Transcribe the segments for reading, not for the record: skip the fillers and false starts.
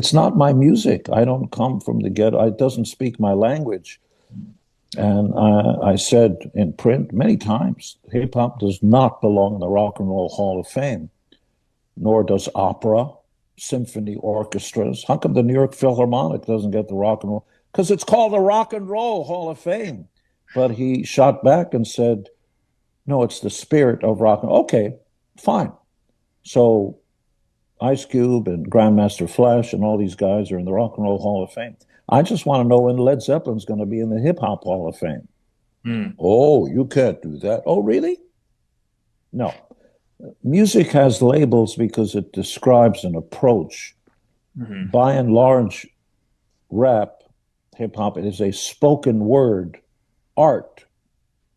It's not my music. I don't come from the ghetto. It doesn't speak my language. And I said in print many times, hip hop does not belong in the Rock and Roll Hall of Fame, nor does opera, symphony orchestras. How come the New York Philharmonic doesn't get the rock and roll? Because it's called the Rock and Roll Hall of Fame. But he shot back and said, no, it's the spirit of rock and roll. Okay, fine. So Ice Cube and Grandmaster Flash and all these guys are in the Rock and Roll Hall of Fame. I just want to know when Led Zeppelin's going to be in the Hip Hop Hall of Fame. Mm. Oh, you can't do that. Oh, really? No. Music has labels because it describes an approach. Mm-hmm. By and large, rap, hip hop, it is a spoken word art.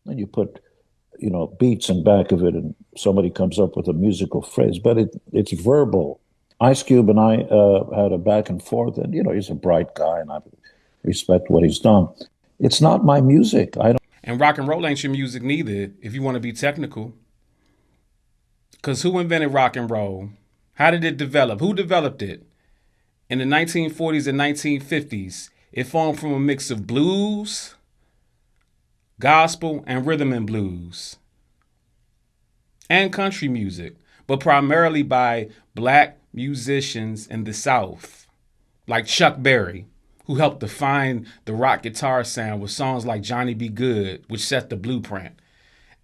And you put, beats in back of it and somebody comes up with a musical phrase, but it's verbal. Ice Cube and I had a back and forth, and, he's a bright guy and I respect what he's done. It's not my music. I don't. And rock and roll ain't your music neither, if you want to be technical. Because who invented rock and roll? How did it develop? Who developed it? In the 1940s and 1950s, it formed from a mix of blues, gospel, and rhythm and blues, and country music, but primarily by black musicians in the South, like Chuck Berry, who helped define the rock guitar sound with songs like Johnny B. Good, which set the blueprint,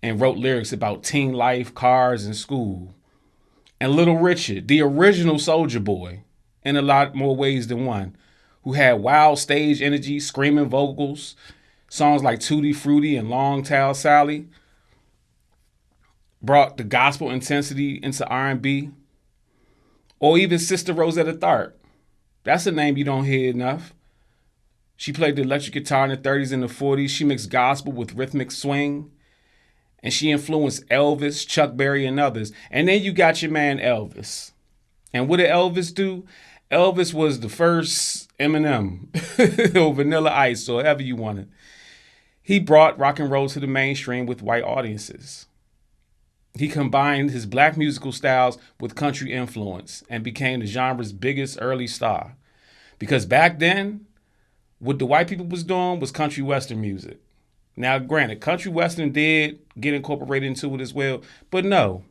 and wrote lyrics about teen life, cars, and school. And Little Richard, the original Soldier Boy, in a lot more ways than one, who had wild stage energy, screaming vocals, songs like Tutti Frutti and Long Tall Sally, brought the gospel intensity into R&B, or even Sister Rosetta Tharpe. That's a name you don't hear enough. She played the electric guitar in the 30s and the 40s. She mixed gospel with rhythmic swing, and she influenced Elvis, Chuck Berry, and others. And then you got your man Elvis. And what did Elvis do? Elvis was the first Eminem or Vanilla Ice, or however you want it. He brought rock and roll to the mainstream with white audiences. He combined his black musical styles with country influence and became the genre's biggest early star. Because back then, what the white people was doing was country western music. Now, granted, country western did get incorporated into it as well, but no.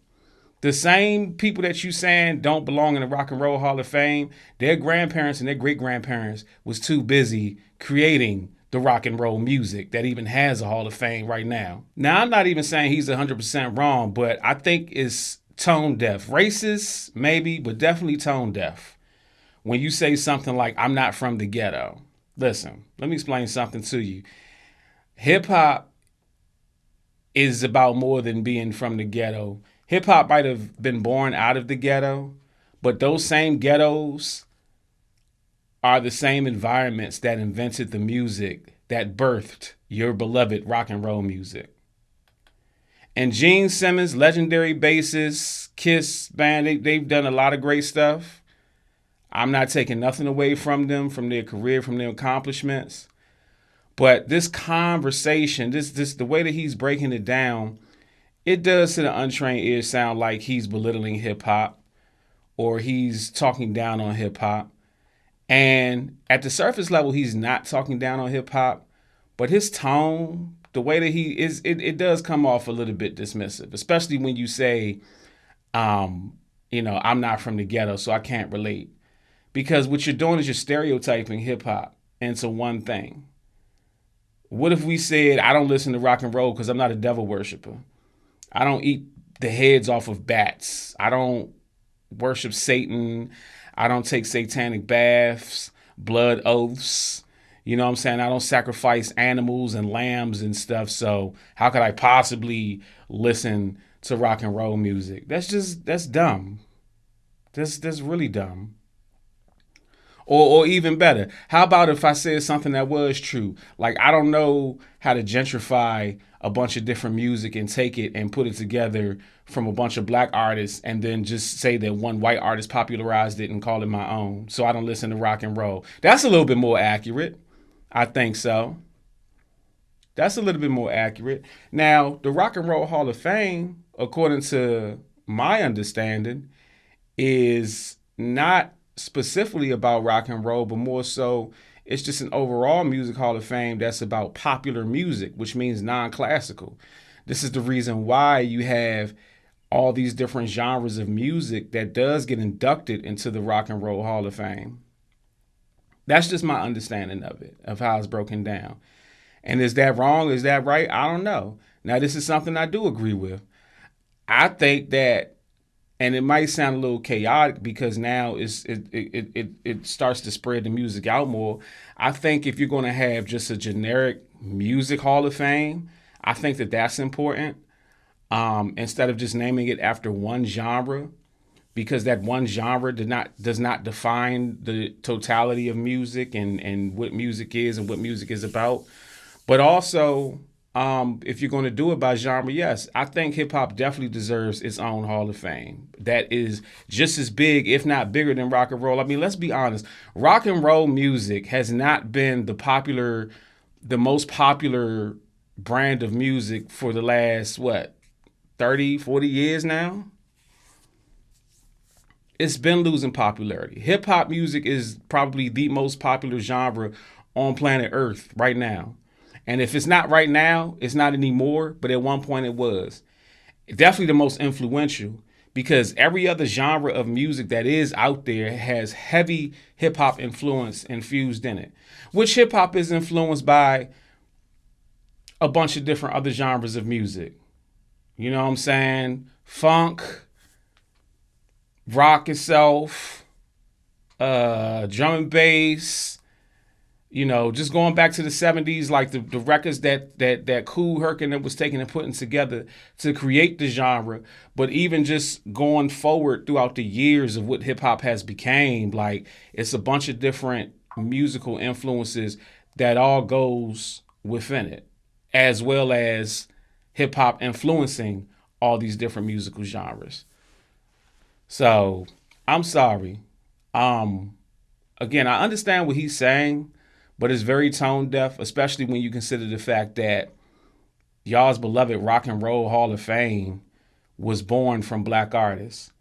The same people that you saying don't belong in the Rock and Roll Hall of Fame, their grandparents and their great-grandparents was too busy creating the rock and roll music that even has a Hall of Fame right now. Now, I'm not even saying he's 100% wrong, but I think it's tone deaf. Racist, maybe, but definitely tone deaf. When you say something like, I'm not from the ghetto. Listen, let me explain something to you. Hip hop is about more than being from the ghetto. Hip hop might have been born out of the ghetto, but those same ghettos are the same environments that invented the music that birthed your beloved rock and roll music. And Gene Simmons, legendary bassist, Kiss band, they've done a lot of great stuff. I'm not taking nothing away from them, from their career, from their accomplishments. But this conversation, this the way that he's breaking it down, it does to the untrained ear sound like he's belittling hip hop or he's talking down on hip hop. And at the surface level, he's not talking down on hip hop, but his tone, the way that he is, it does come off a little bit dismissive, especially when you say, I'm not from the ghetto, so I can't relate. Because what you're doing is you're stereotyping hip hop into one thing. What if we said, I don't listen to rock and roll because I'm not a devil worshiper? I don't eat the heads off of bats. I don't worship Satan. I don't take satanic baths, blood oaths. You know what I'm saying? I don't sacrifice animals and lambs and stuff. So how could I possibly listen to rock and roll music? That's dumb. That's really dumb. Or even better, how about if I said something that was true? Like, I don't know how to gentrify a bunch of different music and take it and put it together from a bunch of black artists and then just say that one white artist popularized it and call it my own. So I don't listen to rock and roll. That's a little bit more accurate. I think so. That's a little bit more accurate. Now, the Rock and Roll Hall of Fame, according to my understanding, is not specifically about rock and roll, but more so it's just an overall music hall of fame that's about popular music, which means non-classical. This is the reason why you have all these different genres of music that does get inducted into the Rock and Roll Hall of Fame. That's just my understanding of it, of how it's broken down. And is that wrong? Is that right? I don't know. Now, this is something I do agree with. I think that, and it might sound a little chaotic because now it starts to spread the music out more. I think if you're going to have just a generic music hall of fame, I think that that's important. Instead of just naming it after one genre, because that one genre does not define the totality of music and what music is and what music is about. But also, if you're going to do it by genre, yes, I think hip hop definitely deserves its own Hall of Fame. That is just as big, if not bigger, than rock and roll. I mean, let's be honest. Rock and roll music has not been the most popular brand of music for the last, 30, 40 years now? It's been losing popularity. Hip hop music is probably the most popular genre on planet Earth right now. And if it's not right now, it's not anymore, but at one point it was. Definitely the most influential, because every other genre of music that is out there has heavy hip hop influence infused in it, which hip hop is influenced by a bunch of different other genres of music. You know what I'm saying? Funk, rock itself, drum and bass, just going back to the 70s, like the records that Kool Herc and them was taking and putting together to create the genre. But even just going forward throughout the years of what hip hop has became, like it's a bunch of different musical influences that all goes within it, as well as hip hop influencing all these different musical genres. So I'm sorry. Again, I understand what he's saying, but it's very tone deaf, especially when you consider the fact that y'all's beloved Rock and Roll Hall of Fame was born from black artists.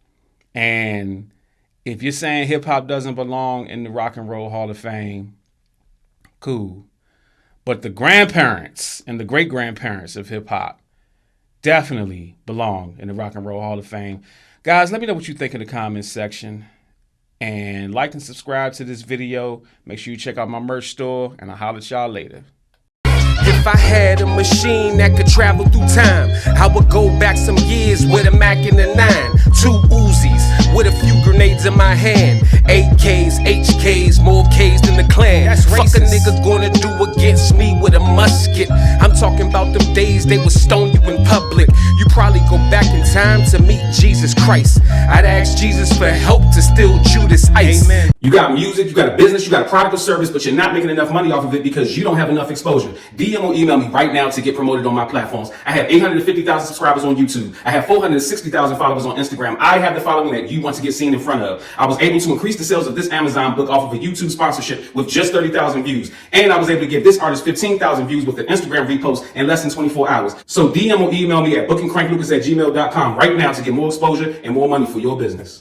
And if you're saying hip hop doesn't belong in the Rock and Roll Hall of Fame, cool. But the grandparents and the great grandparents of hip hop definitely belong in the Rock and Roll Hall of Fame. Guys, let me know what you think in the comments section. And like and subscribe to this video. Make sure you check out my merch store, and I'll holler at y'all later. If I had a machine that could travel through time, I would go back some years with a Mac and a 9, 2 Uzis, with a few grenades in my hand, AKs, HKs, more Ks than the Klan. That's fuck racist. A nigga gonna do against me with a musket. I'm talking about them days they would stone you in public. You probably go back in time to meet Jesus Christ. I'd ask Jesus for help to steal Judas Ice. Amen. You got music, you got a business, you got a product or service, but you're not making enough money off of it because you don't have enough exposure. DM or email me right now to get promoted on my platforms. I have 850,000 subscribers on YouTube. I have 460,000 followers on Instagram. I have the following that you want to get seen in front of. I was able to increase the sales of this Amazon book off of a YouTube sponsorship with just 30,000 views. And I was able to give this artist 15,000 views with an Instagram repost in less than 24 hours. So DM or email me at bookingcranklucas@gmail.com right now to get more exposure and more money for your business.